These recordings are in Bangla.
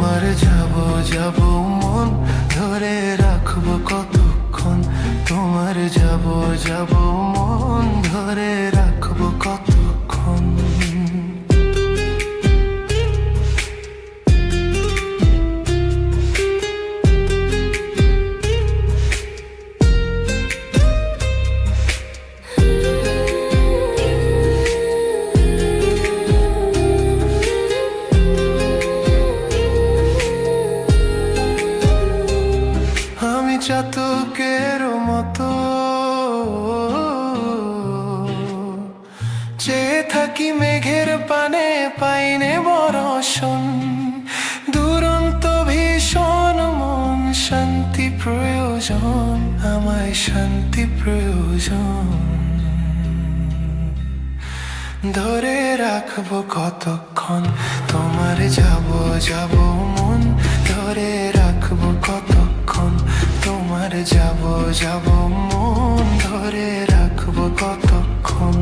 তোমার যাব যাব মন ধরে রাখবো কতক্ষণ, তোমার যাব যাব মন ধরে রাখবো কতক্ষণ। চাতকের মতো চেয়ে থাকি মেঘের পানে, পাইনে বরষণ। দুরন্ত ভীষণ মন শান্তি প্রয়োজন, আমায় শান্তি প্রয়োজন। ধরে রাখবো কতক্ষণ, তোমার যাব যাব মন ধরে রাখবো কতক্ষণ, তোমার যাব যাব মন ধরে রাখবো কতক্ষণ।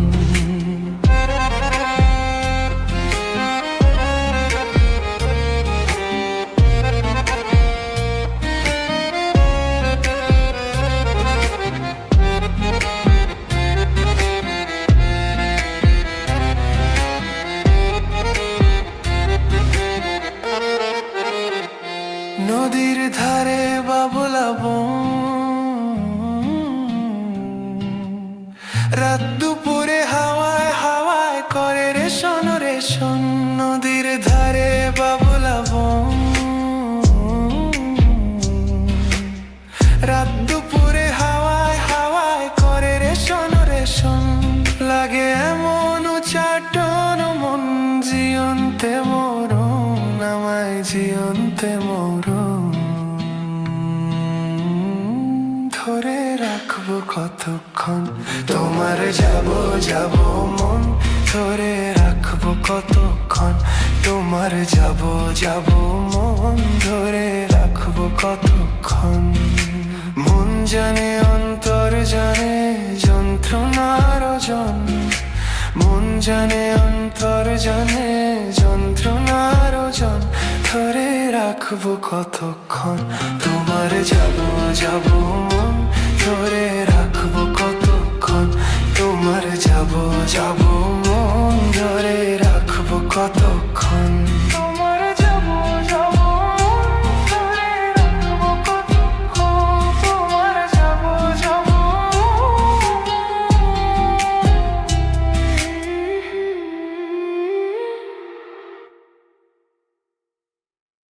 নদীর ধারে বাবলা বন, রাত দুপুরে হাওয়ায় হাওয়ায় করে রেশন রেশন। নদীর ধারে বাবলা বন, রাত দুপুরে হাওয়ায় হাওয়ায় করে রেশন রেশন। লাগে এমন উচাটন মন জিয়ন্তে মরণ, আমায় জিয়ন্তে মরণ। ধরে রাখবো কতক্ষণ, তোমার যাব যাব মন ধরে রাখবো কতক্ষণ, তোমার যাব যাব মন ধরে রাখবো কতক্ষণ। মন জানে অন্তর জানে যন্ত্রণার ওজন, মন জানে অন্তর জানে যন্ত্রণার ওজন। ধরে রাখবো কতক্ষণ, তোমার যাব যাব মন ধরে রাখবো কতক্ষণ, তোমার যাব যাব মন ধরে রাখবো কতক্ষণ।